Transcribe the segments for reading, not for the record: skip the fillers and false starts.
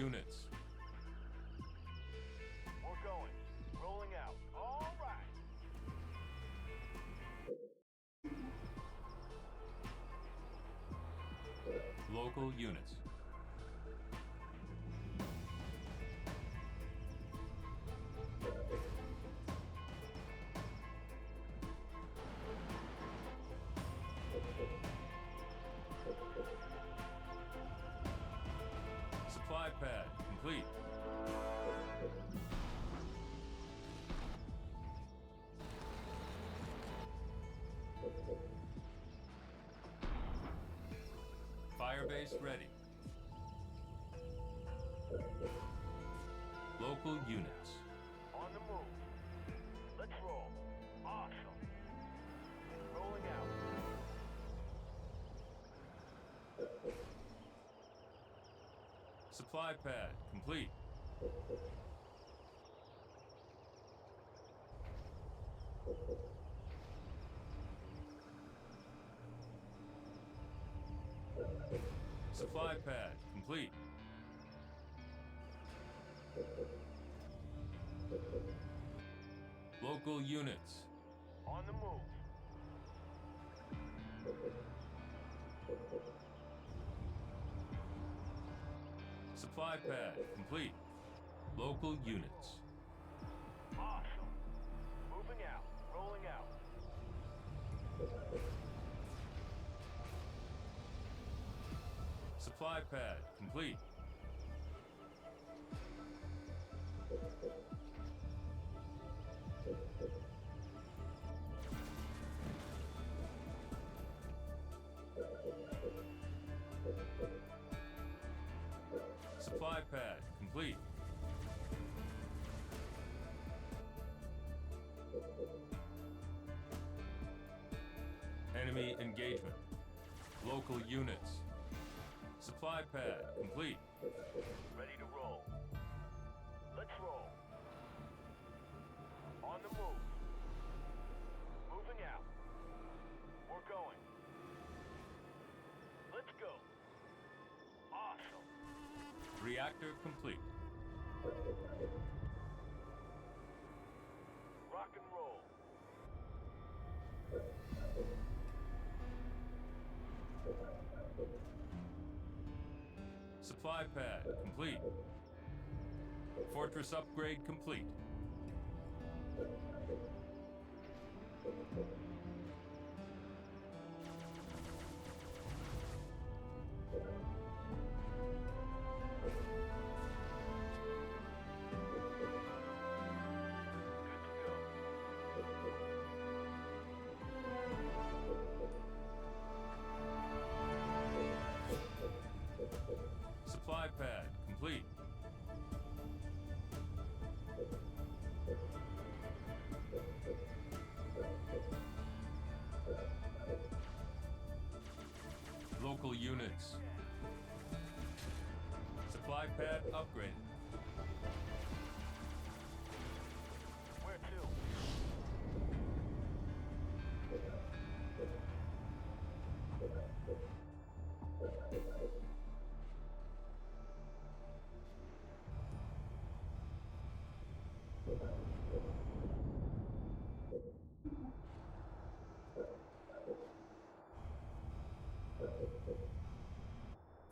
units. We're going. Rolling out. All right. Local units. Supply pad complete. Firebase ready. Local units. On the move. Let's roll. Awesome. Rolling out. Supply pad complete. Supply pad complete. Local units. On the move. Supply pad complete. Local units. Awesome. Moving out. Rolling out. Supply pad complete. Supply pad complete. Enemy engagement. Local units. Supply pad complete. Ready to roll. Let's roll. On the move. Moving out. We're going. Let's go. Awesome. Reactor complete. Rock and roll. Supply pad complete. Fortress upgrade complete. Supply pad complete. Local units. Supply pad upgraded. Where to?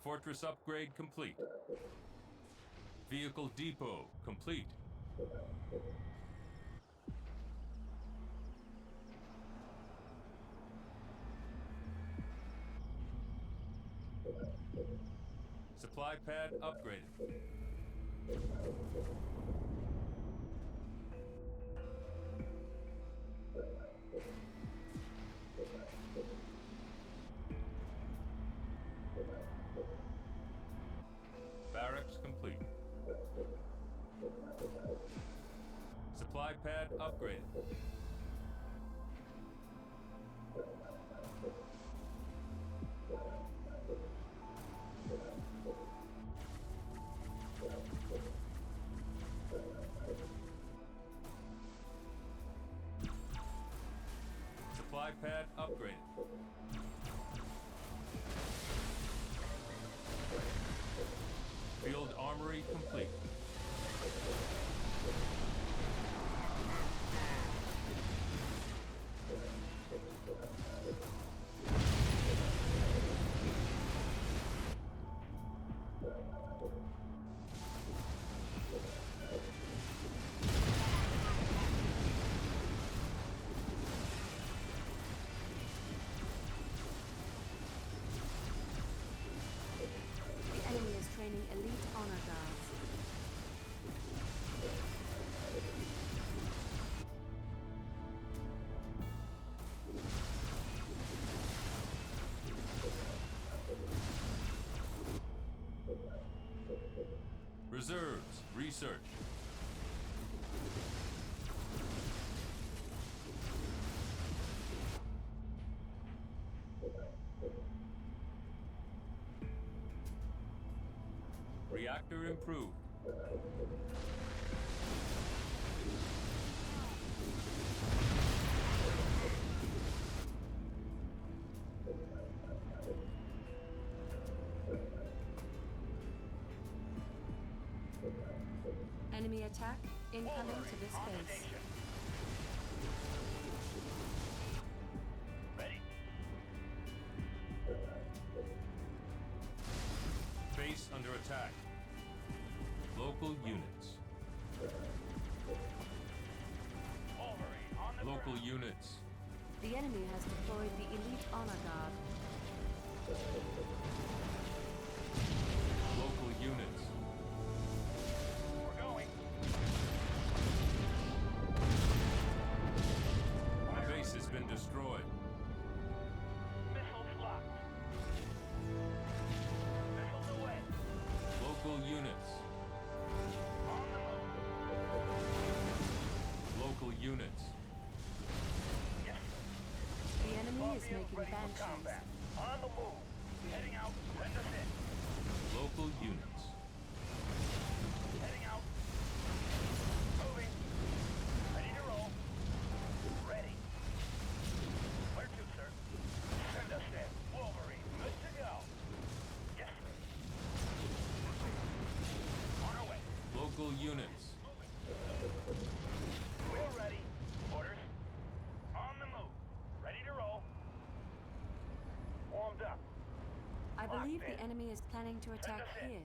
Fortress upgrade complete. Vehicle depot complete. Supply pad upgraded. Barracks complete. Supply pad upgraded. Supply pad upgraded. Field armory complete. The enemy is training elite honor guards. Reserves, research. Reactor improved. Enemy attack incoming to this On the base. station. Ready? Base under attack. Local units. Wolverine on the Local ground. units. The enemy has deployed the elite honor guard. Local units. We're going. The base has been destroyed. Missiles locked. Missiles away. Local units. On the move. Local units. Yes. The enemy is Scorpion making ready for banshees. combat. On the move. Heading out. Send us in. Local units. Heading out. Moving. Ready to roll. Ready. Where to, sir? Send us in. Wolverine, good to go. Yes, sir. On our way. Local units. We're ready. Orders. On the move. Ready to roll. Warmed up. I believe Locked the in. enemy is planning to attack us in. here.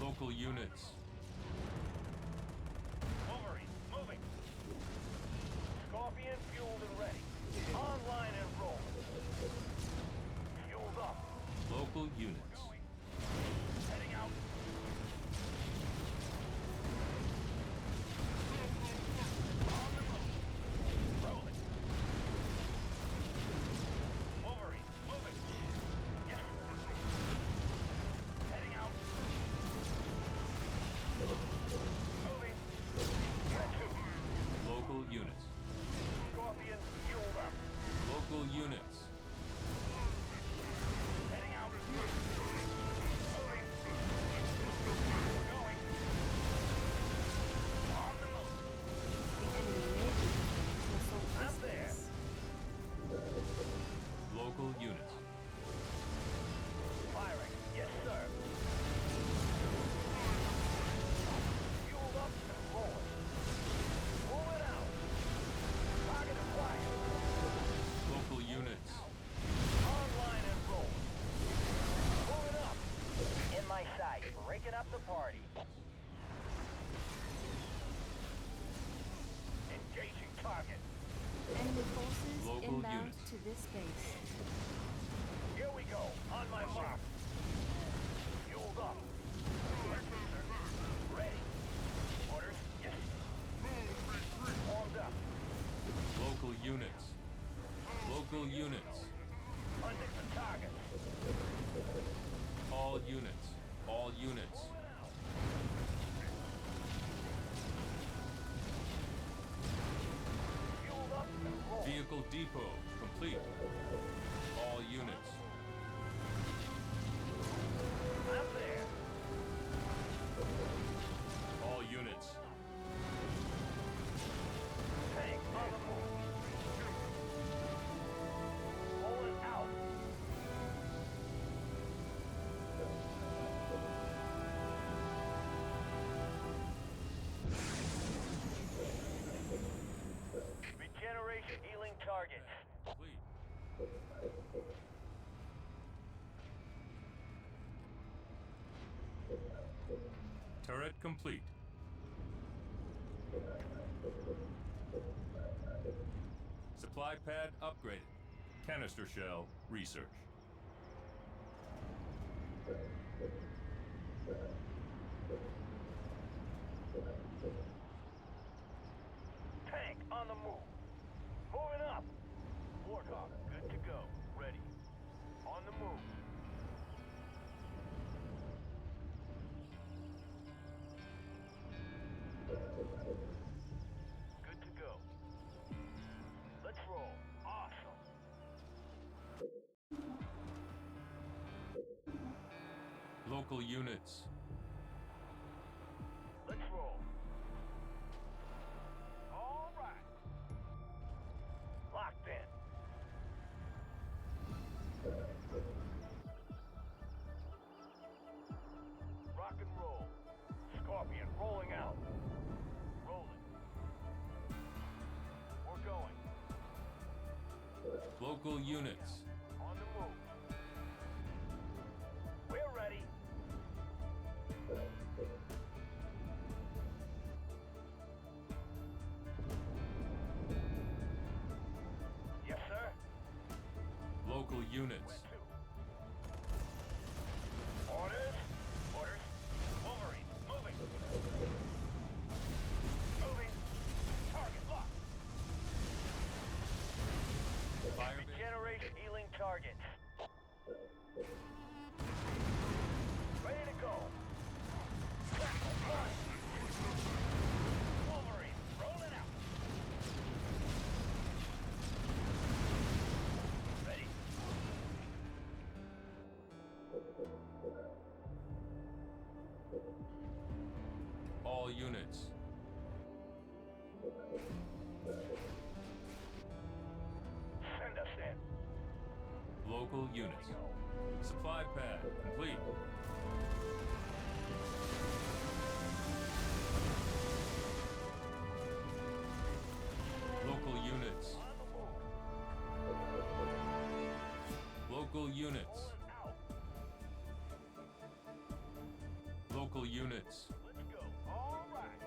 Local units. Wolverine, moving. Scorpion fueled and ready. Online and rolling. Fueled up. Local units. Going. Heading out. On the move. Rolling. Wolverine, moving. Yes. Heading out. Moving. Get to. Local units. Scorpion fueled up. Local units. Heading out. Moving. We're going. On the move. The enemy may be planning to assault this I'm there. base. Local units. Firing. Yes, sir. Fueled up and rolling. Moving out. Target acquired. Local units. Online and rolling. Moving up. In my sight. Breaking up the party. Engaging target. Enemy forces Local inbound units. to this base. Here we go. On my mark. Fueled up. Where to, sir? Ready. Orders? Yes. Warmed up. Local units. Local units. Hunting the target. All units. All units. Fueled up and rolled. Vehicle depot complete. All units. I'm there. All units. Tank complete. Supply pad upgraded. Canister shell research. Tank on the move. Moving up. Warthog, good to go. Ready. On the move. Good to go. Let's roll. Awesome. Local units. Let's roll. All right. Locked in. Rock and roll. Scorpion rolling out. Rolling. We're going. Local units. On the move. We're ready. Yes, sir. Local units. Where to? Orders. Orders. Wolverine, moving. Moving. Target locked. Fire base. Regenerate healing targets. Ready to go. Tackle, run. Wolverine, rolling out. Ready. All units. Send us in. Local units. Supply pad complete. Local units. On the move. Local units. Rolling out. Local units. Let's go. All right.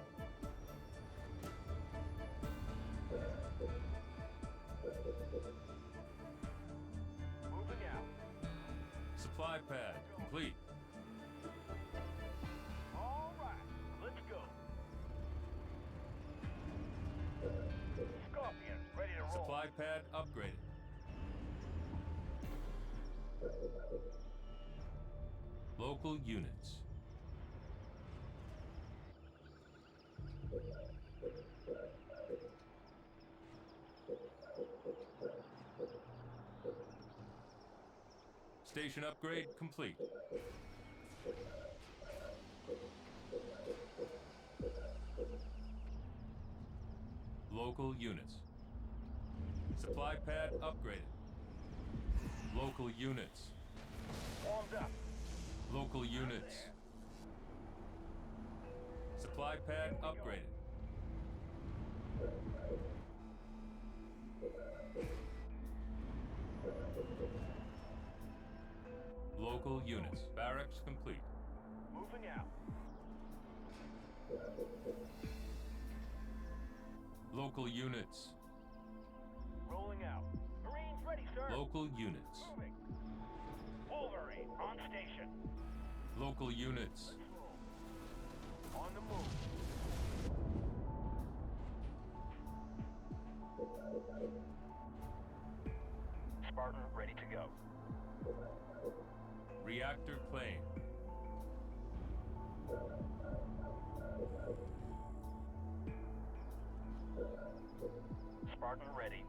Moving out. Supply pad complete. All right. Let's go. Scorpion, ready to roll. Supply pad upgraded. Local units. Station upgrade complete. Local units. Supply pad upgraded. Local units. Warmed up. Local units. Supply pad upgraded. Local units. Barracks complete. Moving out. Local units. Rolling out. Marines ready, sir. Local units. Moving. Wolverine on station. Local units. Let's roll. On the move. Spartan ready to go. Reactor plane. Spartan ready.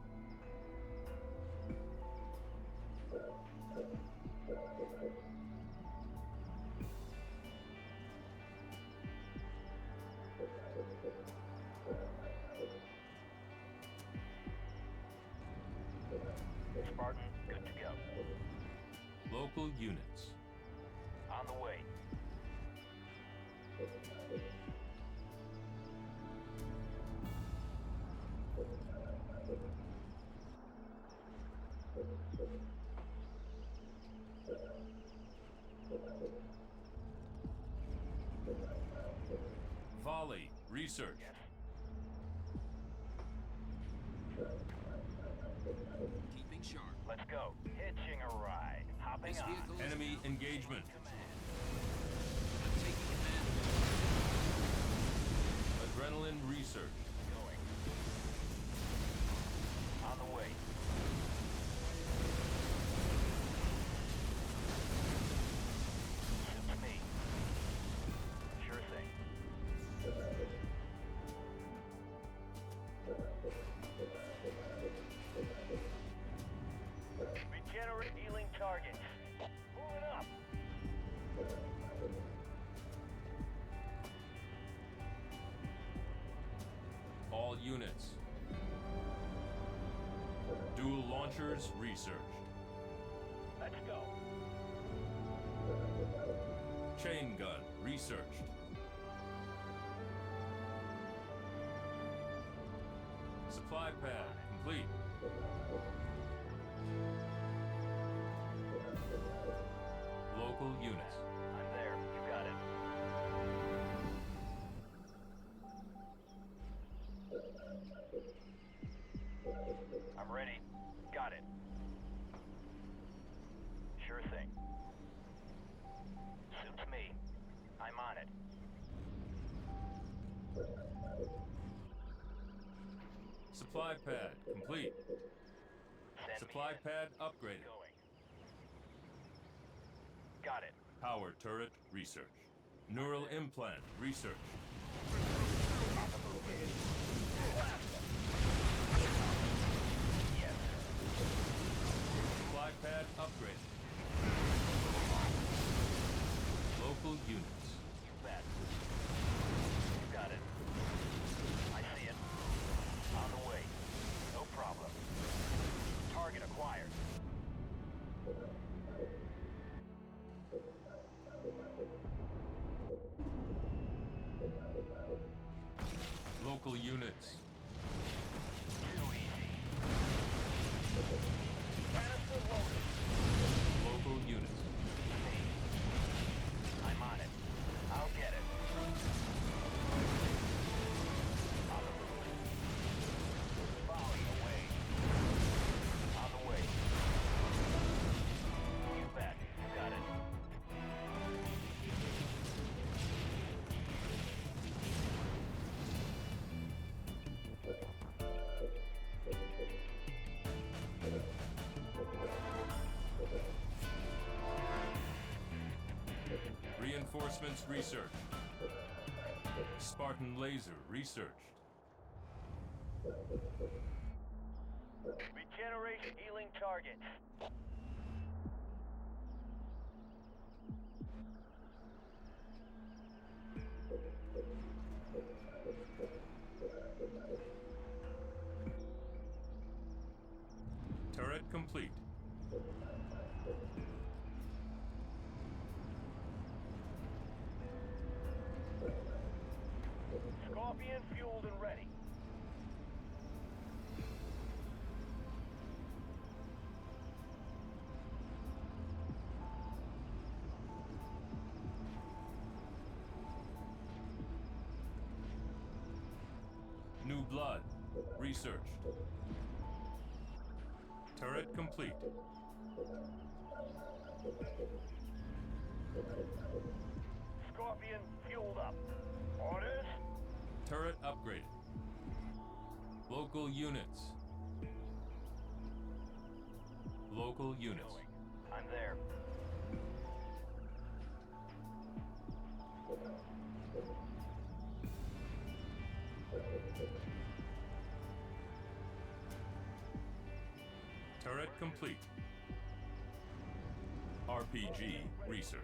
Spartan, good to go. Local units. On the way. research. Yes. Keeping sharp. Let's go. Hitching a ride. Hopping This on. vehicle is Enemy now engagement. Command. taking advantage. Adrenaline research. Going. On the way. Suits me. Sure thing. Regenerate healing targets. Moving up. All units. Dual launchers researched. Let's go. Chain gun researched. Supply pad complete. Local units. I'm there. You got it. I'm ready. Got it. Sure thing. Suits me. I'm on it. Supply pad complete. Send Supply me pad in. upgraded. Going. Got it. Power turret research. Neural implant research. Yes. Supply pad upgraded. Local units. You bet. You got it. I see it. On the way. No problem. Target acquired. Local units. Too easy. Canister loaded. Local units. Me. I'm on it. I'll get it. On the move. Volley away. On the way. You bet. You got it. Reinforcements researched. Spartan laser researched. Regeneration healing targets. Turret complete. Scorpion fueled and ready. New blood researched. Turret complete. Scorpion fueled up. Orders? Turret upgraded. Local units. Local units. Going. I'm there. Turret complete. RPG research.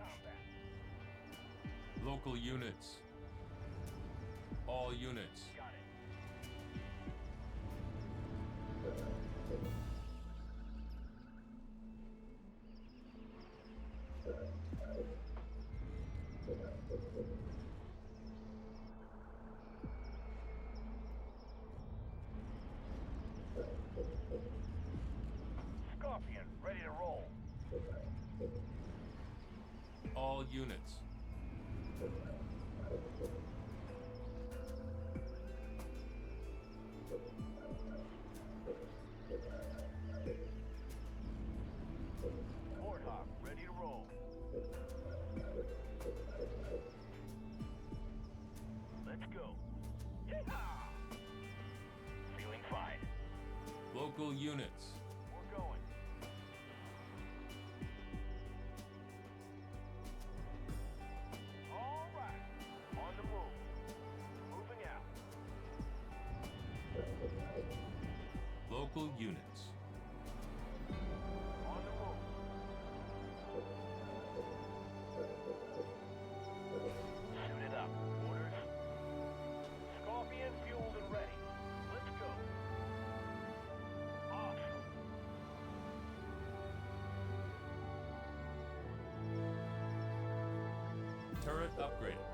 Local units. All units. Got it. Scorpion, ready to roll. All units. units. We're going. All right. On the move. Moving out. Local units. On the move. Suited up. Orders. Scorpion fueled and ready. Let's go. Awesome. Turret upgraded.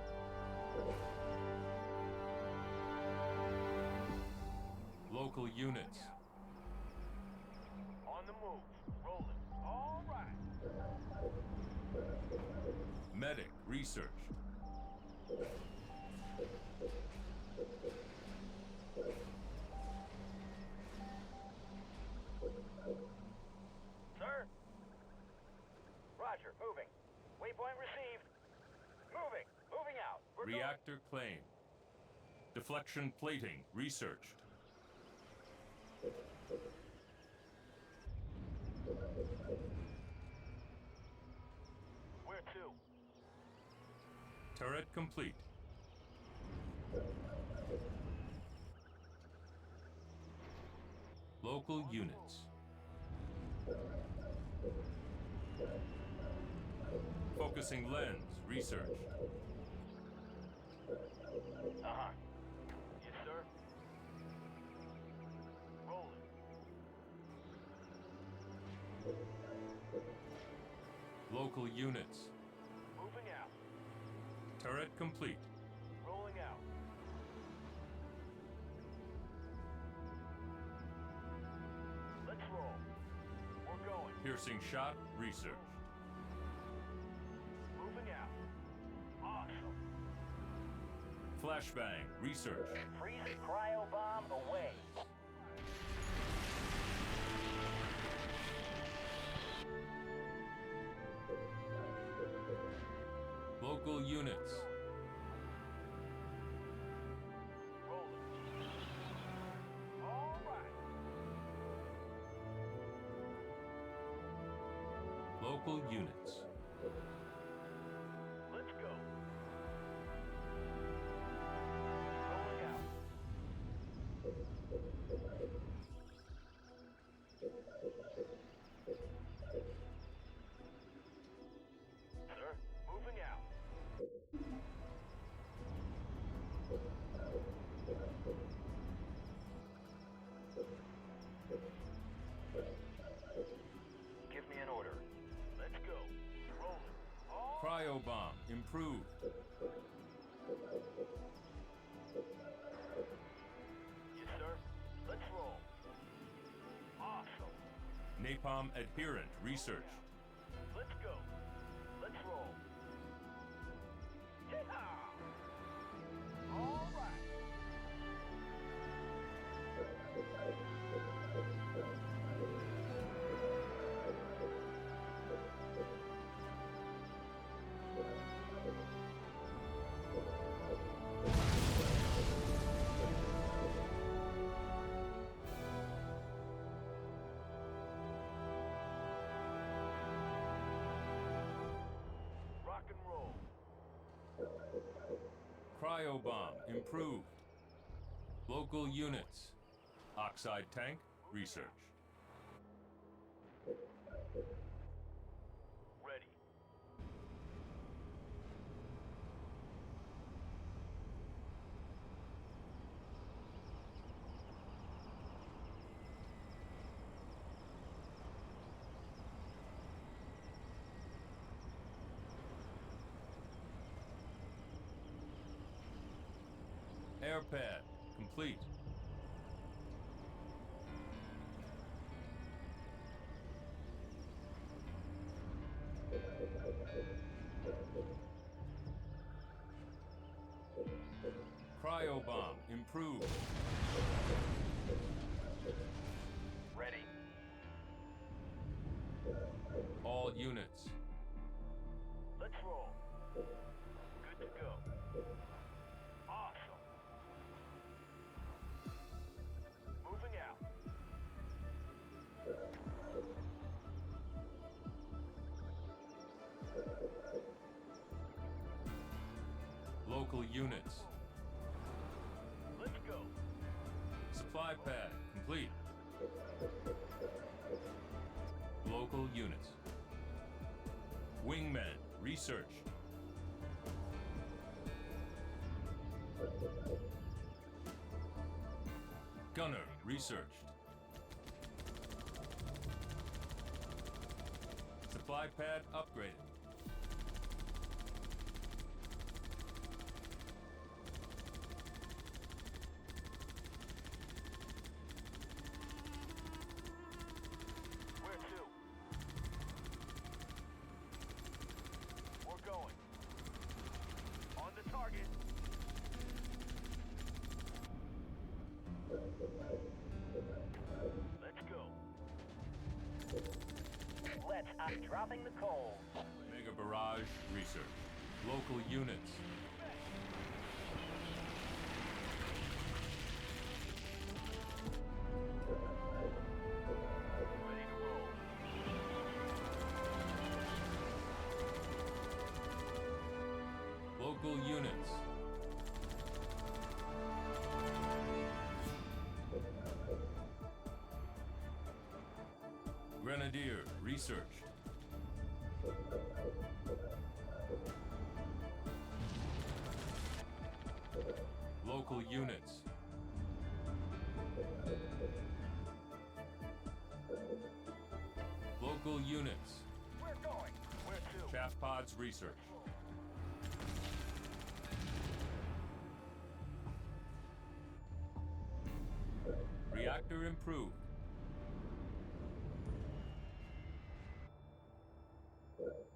Local units. On the move. Rolling. All right. Medic research. Sir? Roger. Moving. Waypoint received. Moving. Moving out. We're going. Reactor claimed. Deflection plating researched. Where to? Turret complete. Local units. Focusing lens research. Uh-huh. Yes, sir. Rolling. Local units. Moving out. Turret complete. Rolling out. Let's roll. We're going. Piercing shot research. Moving out. Awesome. Flashbang research. Freeze cryo bomb away. Local units. Rolling. All right. Local units. Let's go. Rolling out. Sir, moving out. Give me an order. Let's go. Rolling. All Cryo bomb improved. Yes, sir. Let's roll. Awesome. Napalm adherent research. Let's go. Let's roll. Yeehaw! All right. Rock and roll. Cryo bomb improved. Local units. Oxide tank research. Ready. Air pad complete. Cryo bomb improved. Ready. All units. Let's roll. Good to go. Awesome. Moving out. units. Let's go. Supply pad complete. Local units. Wingman researched. Gunner researched. Supply pad upgraded. Where to? We're going. On the target. Let's go. I'm dropping the coal. Mega barrage research. Local units. Ready to roll. Local units. Grenadier researched. Local units. Local units. We're going. Where to? Chaff pods research. Reactor improved.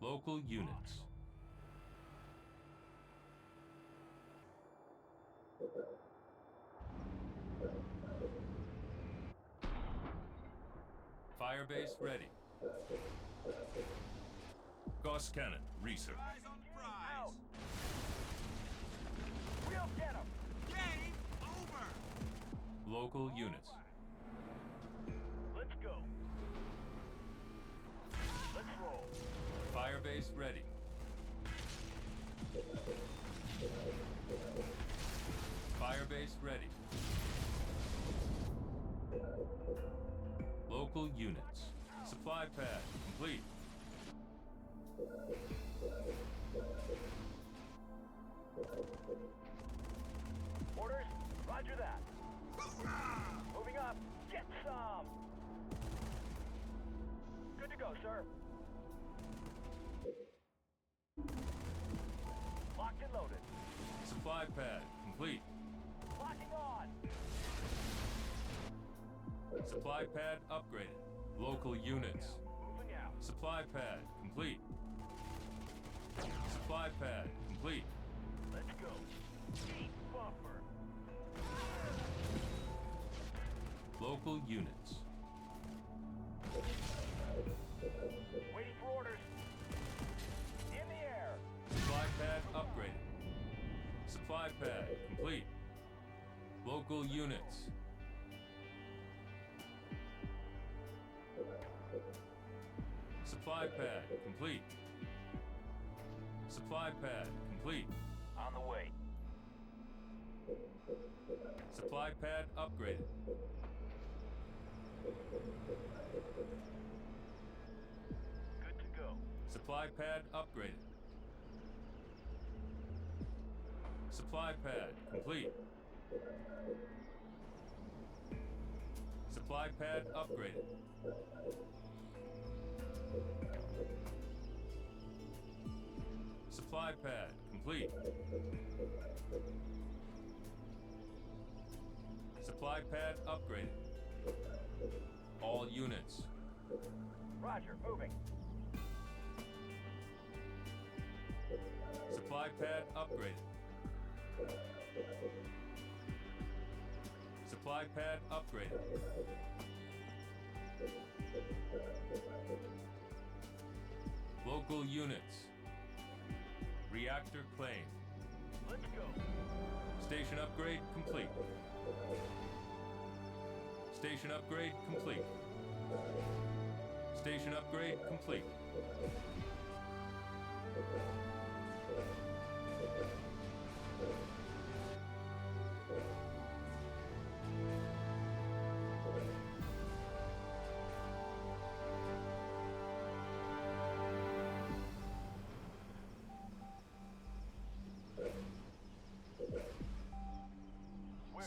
Local units. Firebase ready. Gauss cannon research. Eyes on the prize. Out. We'll get him. Game over. Local units. Let's go. Let's roll. Firebase ready. Firebase ready. Local units. Supply pad complete. Orders? Roger that. Moving up. Get some. Good to go, sir. Locked and loaded. Supply pad complete. Locking on. Supply pad upgraded. Local units. Moving out. Supply pad complete. Supply pad complete. Let's go. Deep buffer. Local units. Waiting for orders. In the air. Supply pad upgraded. Supply pad complete. Local units. Supply pad complete. Supply pad complete. On the way. Supply pad upgraded. Good to go. Supply pad upgraded. Supply pad complete. Supply pad upgraded. Supply pad complete. Supply pad upgraded. All units. Roger, moving. Supply pad upgraded. Supply pad upgraded. Local units. Reactor claimed. Let's go. Station upgrade complete. Station upgrade complete. Station upgrade complete.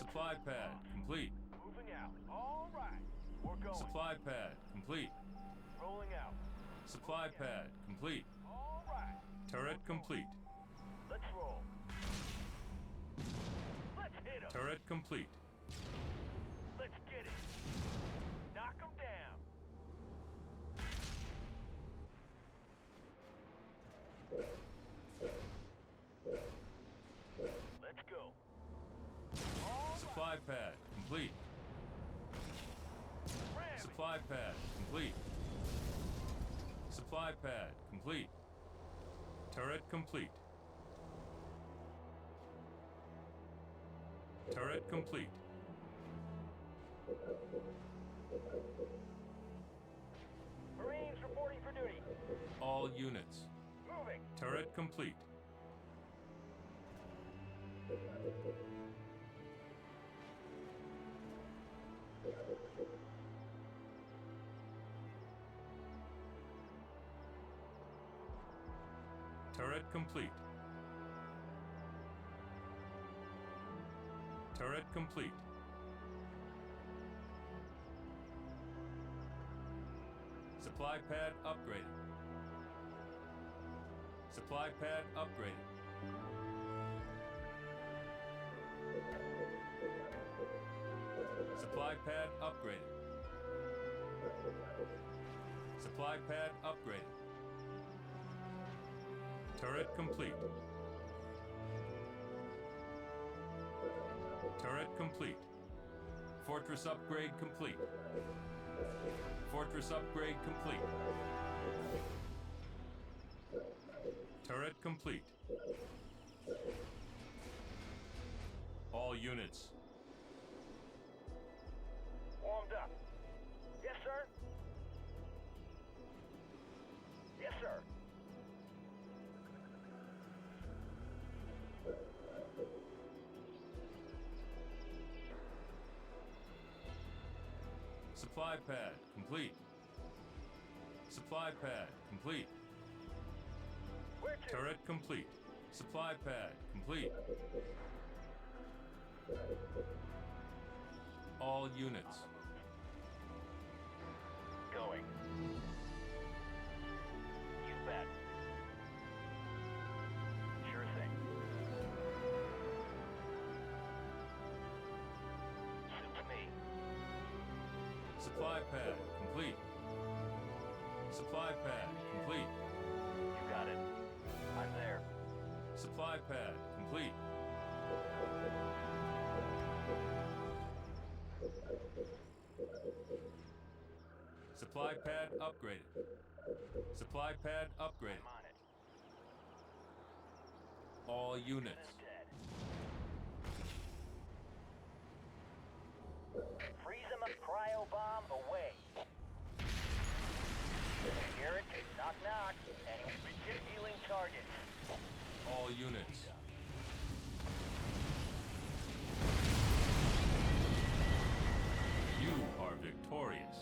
Supply pad complete. Moving out. All right. We're going. Supply pad complete. Rolling out. Supply pad complete. All right. Turret complete. Let's roll. Let's hit 'em. Turret complete. Let's get it. Knock 'em down. Let's go. All Supply pad complete. right. Ram it. Supply pad complete. Supply pad complete. Turret complete. Turret complete. Marines reporting for duty. All units. Moving. Turret complete. Turret complete. Turret complete. Supply pad upgraded. Supply pad upgraded. Supply pad upgraded. Supply pad upgraded. Turret complete. Turret complete. Fortress upgrade complete. Fortress upgrade complete. Turret complete. All units. Warmed up. Yes, sir. Yes, sir. Supply pad complete. Supply pad complete. Where to? Turret complete. Supply pad complete. All units. Going. You bet. Sure thing. Suits me. Supply pad complete. Supply pad complete. You got it. I'm there. Supply pad complete. Supply pad upgraded. Supply pad upgraded. I'm on it. All units. Dead. Freeze them up. Cryo bomb away. Hear it? Knock knock. Enemy begin healing targets. All units. You are victorious.